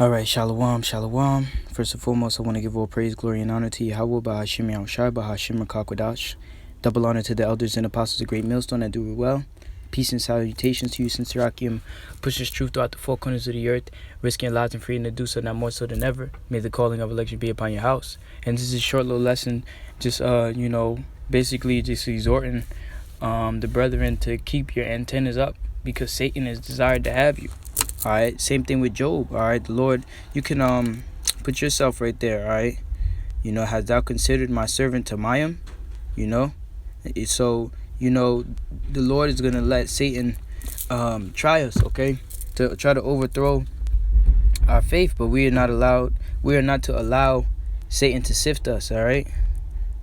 Alright, Shalom, Shalom. First and foremost, I want to give all praise, glory, and honor to Yahweh, Bahashim Yahushai, Bahashim Rakakwadash. Double honor to the elders and apostles of Great Millstone that do it well. Peace and salutations to you, sincere Akim. Pushes truth throughout the four corners of the earth, risking lives and freedom to do so, now more so than ever. May the calling of election be upon your house. And this is a short little lesson, just, basically just exhorting the brethren to keep your antennas up, because Satan has desired to have you. Alright, same thing with Job. Alright, the Lord, you can put yourself right there. Alright, has thou considered my servant Tamayim? So the Lord is gonna let Satan try us, okay, to try to overthrow our faith, but we are not to allow Satan to sift us. Alright,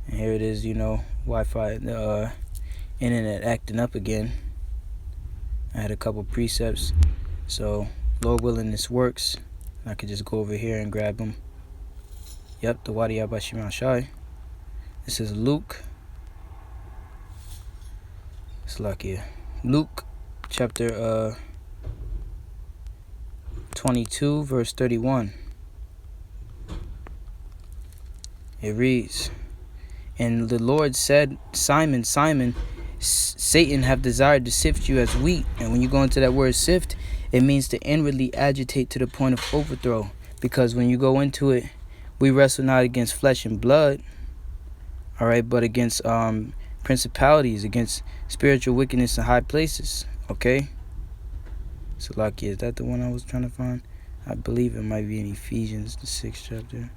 and here it is, Wi-Fi, the internet acting up again. I had a couple precepts, so Lord willing this works. I could just go over here and grab them. Yep, the Wadi Abashim Shai. This is Luke. It's lucky. Luke chapter 22 verse 31. It reads, "And the Lord said, Simon, Simon, Satan have desired to sift you as wheat." And when you go into that word sift, it means to inwardly agitate to the point of overthrow. Because when you go into it, we wrestle not against flesh and blood, alright, but against principalities, against spiritual wickedness in high places. Okay? So lucky, is that the one I was trying to find? I believe it might be in Ephesians, the 6th chapter.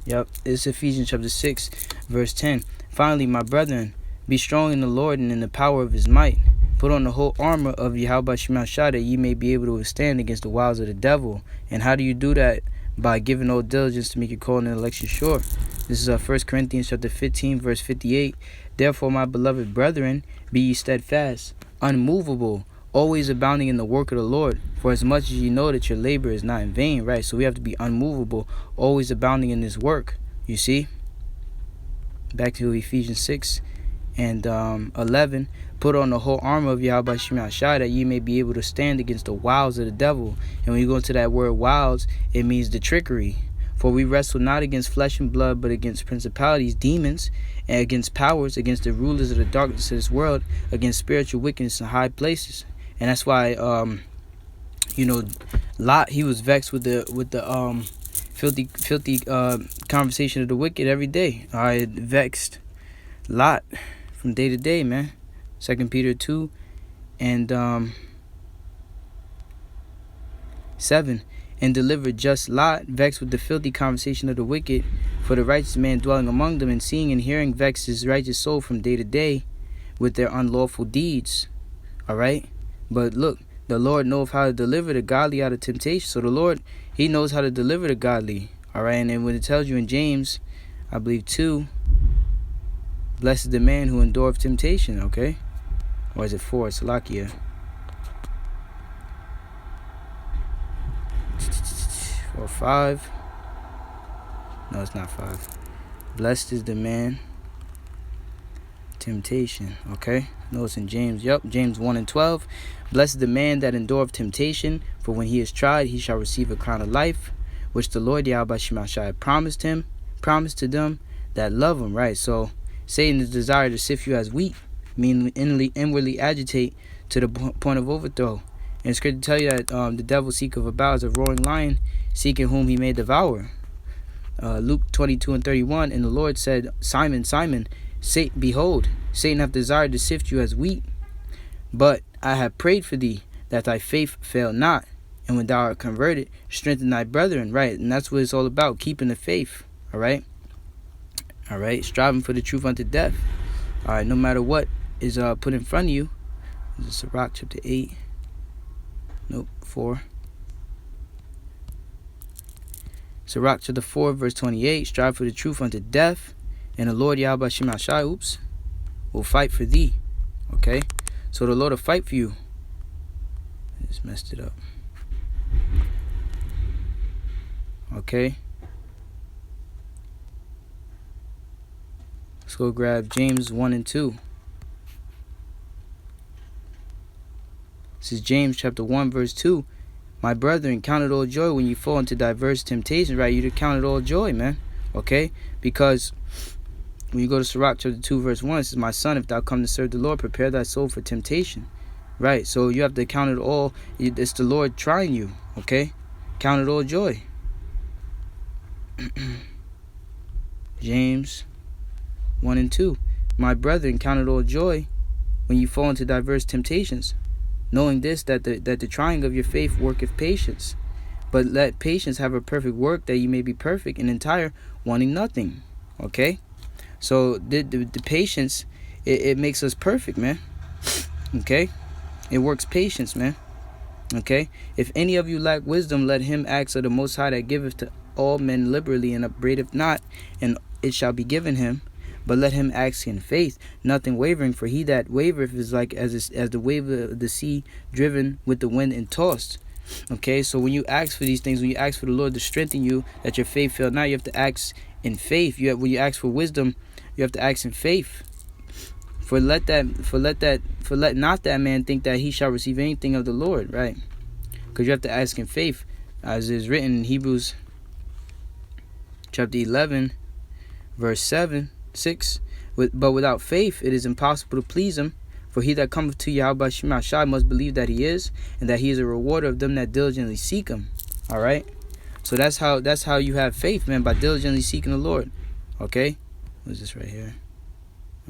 Yep, it's Ephesians chapter 6, verse 10. "Finally, my brethren, be strong in the Lord and in the power of his might. Put on the whole armor of Yahweh Shema Shai, that ye may be able to withstand against the wiles of the devil." And how do you do that? By giving all diligence to make your calling and election sure. This is 1 Corinthians chapter 15, verse 58. "Therefore, my beloved brethren, be ye steadfast, unmovable, always abounding in the work of the Lord, for as much as ye know that your labor is not in vain." Right? So we have to be unmovable, always abounding in this work. You see? Back to Ephesians 6 and 11. "Put on the whole armor of Yahweh Shema Shai, that ye may be able to stand against the wiles of the devil." And when you go into that word wiles, it means the trickery. "For we wrestle not against flesh and blood, but against principalities, demons, and against powers, against the rulers of the darkness of this world, against spiritual wickedness in high places." And that's why Lot, he was vexed with the filthy conversation of the wicked every day. It vexed Lot from day to day, man. 2 Peter 2 and 7. "And delivered just Lot, vexed with the filthy conversation of the wicked, for the righteous man dwelling among them, and seeing and hearing vexed his righteous soul from day to day with their unlawful deeds." Alright? But look, the Lord knows how to deliver the godly out of temptation. So the Lord, he knows how to deliver the godly. Alright? And then when it tells you in James, I believe 2, "Blessed is the man who endureth temptation." Okay? Or is it 4? It's Salakia. Or 5. No, it's not 5. "Blessed is the man." Temptation. Okay? No, it's in James. Yep, James 1 and 12. "Blessed is the man that endureth temptation, for when he is tried, he shall receive a crown of life, which the Lord Yahweh Shema Shai promised to them that love him." Right? So Satan is desired to sift you as wheat, meaning inwardly agitate to the point of overthrow. And it's great to tell you that the devil seeketh about as a roaring lion, seeking whom he may devour. Luke 22 and 31. "And the Lord said, Simon, Simon, behold, Satan hath desired to sift you as wheat, but I have prayed for thee, that thy faith fail not. And when thou art converted, strengthen thy brethren." Right? And that's what it's all about, keeping the faith. Alright? Alright? Striving for the truth unto death. Alright? No matter what is put in front of you. This is Sirach chapter 8. Nope, 4. Sirach chapter 4, verse 28. "Strive for the truth unto death, and the Lord Yahweh Shema Shai, will fight for thee." Okay? So the Lord will fight for you. I just messed it up. Okay? Let's go grab James 1 and 2. This is James chapter 1 verse 2. My brethren, count it all joy when you fall into diverse temptations, right? You to count it all joy, man. Okay? Because when you go to Sirach chapter 2, verse 1, it says, my son, if thou come to serve the Lord, prepare thy soul for temptation. Right? So you have to count it all. It's the Lord trying you. Okay? Count it all joy. James 1 and 2. My brethren, count it all joy when you fall into diverse temptations, knowing this, that the trying of your faith worketh patience. But let patience have a perfect work, that ye may be perfect and entire, wanting nothing. Okay? So the patience, it makes us perfect, man. Okay? It works patience, man. Okay? If any of you lack wisdom, let him ask of the Most High, that giveth to all men liberally, and upbraideth not, and it shall be given him. But let him ask in faith, nothing wavering. For he that wavereth is like as the wave of the sea, driven with the wind and tossed. Okay, so when you ask for these things, when you ask for the Lord to strengthen you, that your faith fail not, you have to ask in faith. When you ask for wisdom, you have to ask in faith. For let not that man think that he shall receive anything of the Lord, right? Because you have to ask in faith, as is written in Hebrews chapter 11, verse 6. But without faith it is impossible to please him. For he that cometh to Yahweh Shai must believe that he is, and that he is a rewarder of them that diligently seek him. All right. So that's how you have faith, man, by diligently seeking the Lord. Okay. What is this right here?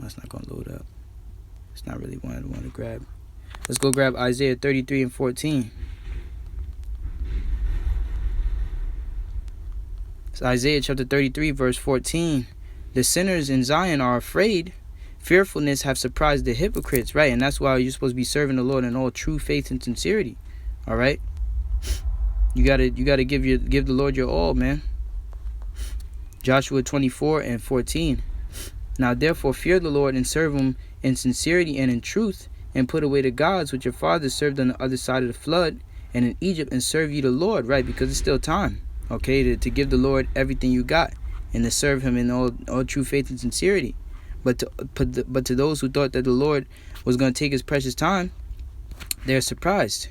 Oh, it's not gonna load up. It's not really what I want to grab. Let's go grab Isaiah 33 and 14. It's Isaiah chapter 33, verse 14. The sinners in Zion are afraid. Fearfulness have surprised the hypocrites, right? And that's why you're supposed to be serving the Lord in all true faith and sincerity. All right? You gotta give the Lord your all, man. Joshua 24 and 14. Now therefore fear the Lord and serve him in sincerity and in truth, and put away the gods which your fathers served on the other side of the flood, and in Egypt, and serve ye the Lord, right? Because it's still time, okay, to give the Lord everything you got, and to serve him in all true faith and sincerity. But to those who thought that the Lord was going to take his precious time, they're surprised.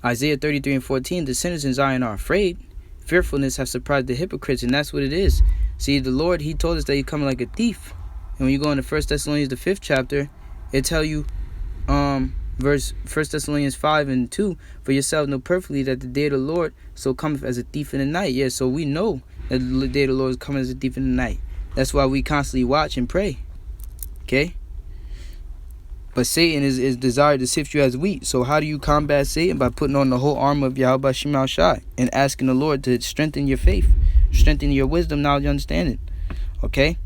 Isaiah 33 and 14, the sinners in Zion are afraid. Fearfulness have surprised the hypocrites, and that's what it is. See, the Lord, he told us that he's coming like a thief. And when you go into 1 Thessalonians, the 5th chapter, it tell you, verse 1 Thessalonians 5 and 2, for yourselves know perfectly that the day of the Lord so cometh as a thief in the night. Yeah, so we know that the day of the Lord is coming as a thief in the night. That's why we constantly watch and pray. Okay? But Satan is desired to sift you as wheat. So how do you combat Satan? By putting on the whole armor of Yahweh Shai and asking the Lord to strengthen your faith, strengthen your wisdom, knowledge, understanding. Okay?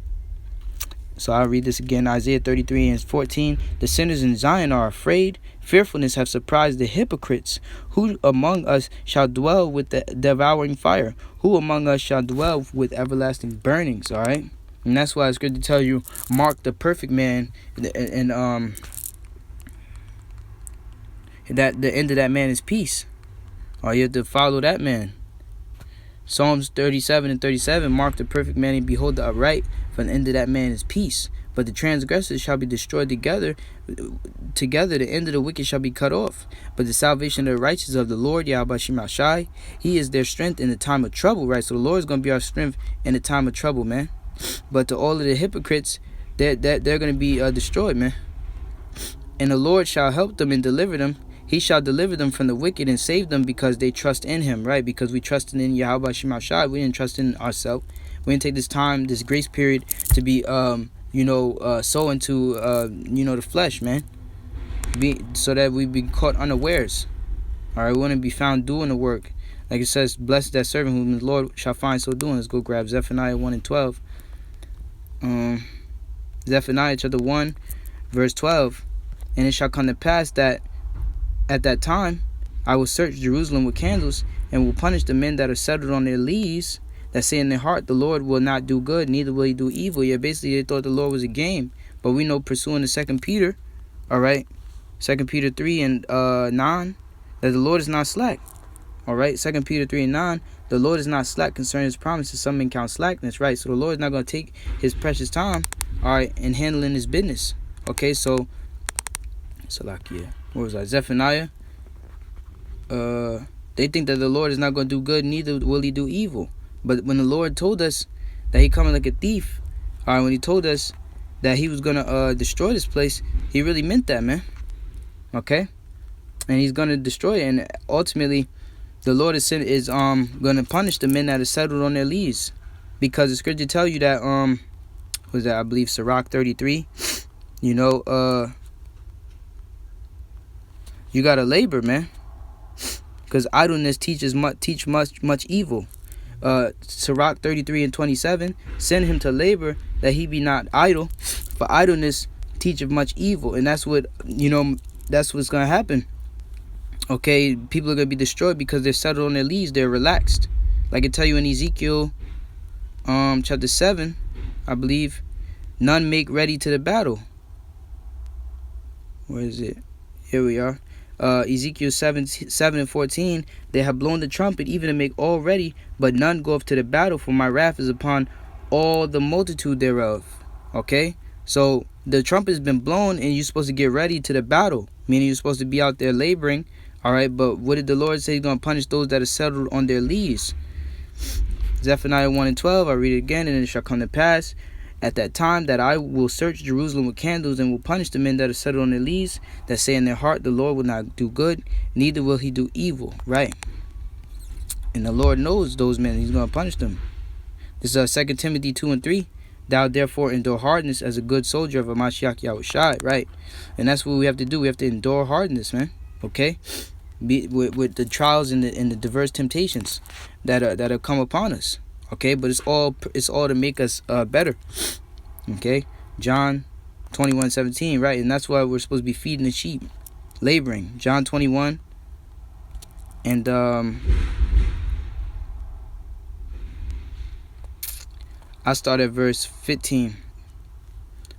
So I'll read this again. Isaiah 33 and 14. The sinners in Zion are afraid. Fearfulness have surprised the hypocrites. Who among us shall dwell with the devouring fire? Who among us shall dwell with everlasting burnings? All right? And that's why it's good to tell you, mark the perfect man, and that the end of that man is peace. Or you have to follow that man. Psalms 37 and 37, mark the perfect man and behold the upright, for the end of that man is peace. But the transgressors shall be destroyed together, the end of the wicked shall be cut off. But the salvation of the righteous of the Lord, Yahweh Shai, he is their strength in the time of trouble, right? So the Lord is going to be our strength in the time of trouble, man. But to all of the hypocrites, they're going to be destroyed, man. And the Lord shall help them and deliver them. He shall deliver them from the wicked and save them, because they trust in him, right? Because we trusted in Yahweh Shai. We didn't trust in ourselves. We didn't take this time, this grace period, to be, sow into, the flesh, man. So that we be caught unawares. All right, we want to be found doing the work. Like it says, blessed that servant whom the Lord shall find so doing. Let's go grab Zephaniah 1 and 12. Zephaniah chapter 1, verse 12. And it shall come to pass that at that time I will search Jerusalem with candles, and will punish the men that are settled on their lees, that say in their heart, the Lord will not do good, neither will he do evil. Yeah, basically they thought the Lord was a game. But we know, pursuing the 2 Peter, all right, 2 Peter 3 and 9, that the Lord is not slack. All right, 2 Peter 3 and 9, the Lord is not slack concerning his promises. Some men count slackness, right? So the Lord is not going to take his precious time, all right, in handling his business. Okay, so Salakia. What was that? Zephaniah They think that the Lord is not going to do good, neither will he do evil. But when the Lord told us that he coming like a thief, when he told us that he was going to destroy this place, he really meant that, man. Okay? And he's going to destroy it. And ultimately, the Lord is going to punish the men that are settled on their leaves. Because the scripture tell you that, was that, I believe, Sirach 33, you know, you got to labor, man. Because idleness teach much evil. Sirach 33:27, send him to labor that he be not idle, for idleness teacheth much evil. And that's what, you know, that's what's going to happen. Okay, people are going to be destroyed because they're settled on their leaves. They're relaxed. Like I tell you in Ezekiel chapter 7, I believe, none make ready to the battle. Where is it? Here we are. Ezekiel 7:14, they have blown the trumpet even to make all ready, but none go up to the battle, for my wrath is upon all the multitude thereof. Okay, so the trumpet has been blown and you're supposed to get ready to the battle, meaning you're supposed to be out there laboring. All right, but what did the Lord say? He's going to punish those that are settled on their leaves. Zephaniah 1:12, I read it again. And it shall come to pass at that time that I will search Jerusalem with candles, and will punish the men that are settled on their leaves, that say in their heart, the Lord will not do good, neither will he do evil. Right? And the Lord knows those men. He's going to punish them. This is 2 Timothy 2:3. Thou therefore endure hardness as a good soldier of a Mashiach Yahushai. Right? And that's what we have to do. We have to endure hardness, man. Okay? With the trials and the diverse temptations that are come upon us. Okay, but it's all to make us better. Okay, John 21:17, right? And that's why we're supposed to be feeding the sheep, laboring. John 21, and I start at verse 15.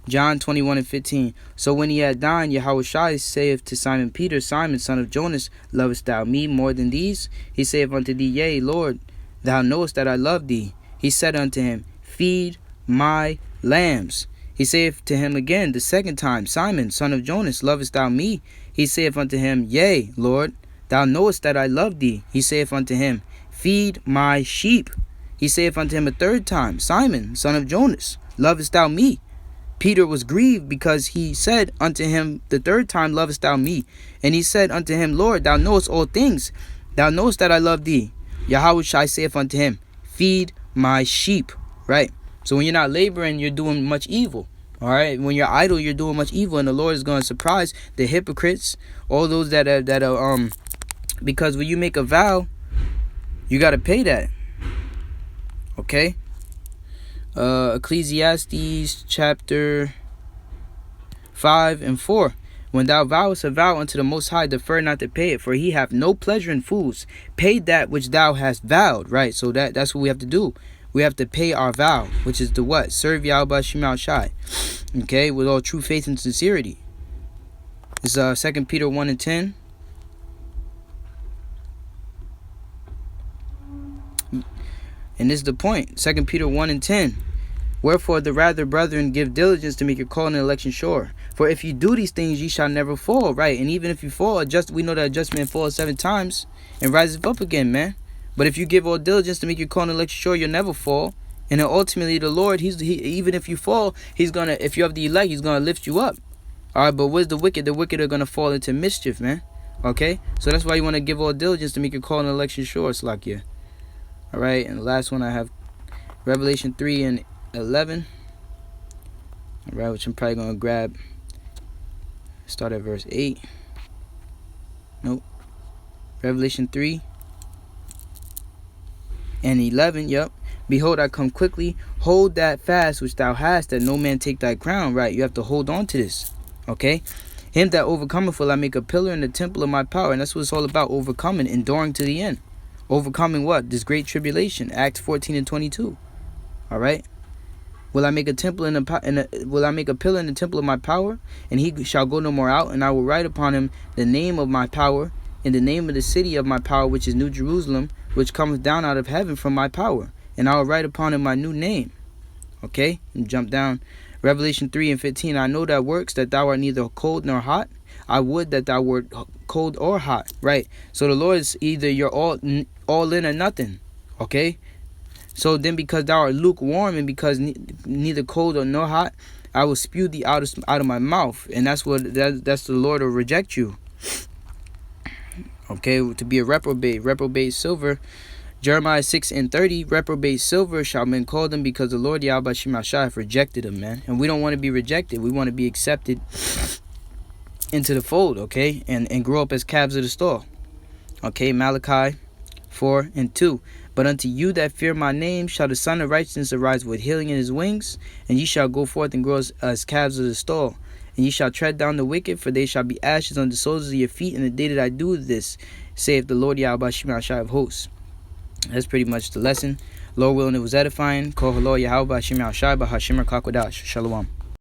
John 21:15. So when he had dined, Yahushua saith to Simon Peter, Simon, son of Jonas, lovest thou me more than these? He saith unto thee, Yea, Lord, thou knowest that I love thee. He said unto him, Feed my lambs. He saith to him again the second time, Simon, son of Jonas, lovest thou me? He saith unto him, Yea, Lord, thou knowest that I love thee. He saith unto him, Feed my sheep. He saith unto him a third time, Simon, son of Jonas, lovest thou me? Peter was grieved because he said unto him the third time, Lovest thou me? And he said unto him, Lord, thou knowest all things. Thou knowest that I love thee. Yahushua saith unto him, Feed my sheep. Right? So when you're not laboring, you're doing much evil. All right? When you're idle, you're doing much evil. And the Lord is going to surprise the hypocrites, all those that are because when you make a vow, you got to pay that. Okay? Ecclesiastes chapter 5:4. When thou vowest a vow unto the Most High, defer not to pay it, for he hath no pleasure in fools. Pay that which thou hast vowed. Right? So that's what we have to do. We have to pay our vow, which is to what? Serve Yahweh Shema Shai. Okay? With all true faith and sincerity. This is 2 Peter 1:10. And this is the point. 2 Peter 1:10. Wherefore the rather, brethren, give diligence to make your call and election sure. For if you do these things, ye shall never fall. Right? And even if you fall, we know that a just man falls 7 times and rises up again, man. But if you give all diligence to make your call and election sure, you'll never fall. And then ultimately the Lord, he even if you fall, he's gonna, if you have the elect, he's gonna lift you up. Alright, but where's the wicked? The wicked are gonna fall into mischief, man. Okay? So that's why you want to give all diligence to make your call and election sure, Slakia. Alright, and the last one I have Revelation 3:11. Alright, which I'm probably gonna grab. Start at verse 8. Nope. Revelation 3:11. Yep. Behold, I come quickly. Hold that fast which thou hast, that no man take thy crown. Right? You have to hold on to this. Okay? Him that overcometh will I make a pillar in the temple of my power. And that's what it's all about, overcoming, enduring to the end. Overcoming what? This great tribulation. Acts 14:22. Alright? Will I make a temple will I make a pillar in the temple of my power, and he shall go no more out, and I will write upon him the name of my power, and the name of the city of my power, which is New Jerusalem, which cometh down out of heaven from my power, and I will write upon him my new name. Okay? And jump down. Revelation 3:15. I know thy works, that thou art neither cold nor hot. I would that thou wert cold or hot, right? So the Lord is either you're all in or nothing, okay? So then, because thou art lukewarm, and because neither cold or nor hot, I will spew thee out of my mouth, and that's the Lord will reject you. Okay, to be a reprobate silver. Jeremiah 6:30, reprobate silver shall men call them, because the Lord Yahweh Shemashah have rejected them, man. And we don't want to be rejected. We want to be accepted into the fold, okay, and grow up as calves of the stall. Okay, Malachi 4:2. But unto you that fear my name shall the Son of Righteousness arise with healing in his wings, and ye shall go forth and grow as calves of the stall. And ye shall tread down the wicked, for they shall be ashes on the soles of your feet in the day that I do this, saith the Lord Yahweh Shemashah of hosts. That's pretty much the lesson. Lord willing, it was edifying. Call Lord Yahweh Shemashah B'Hashim Kakwadash. Shalom.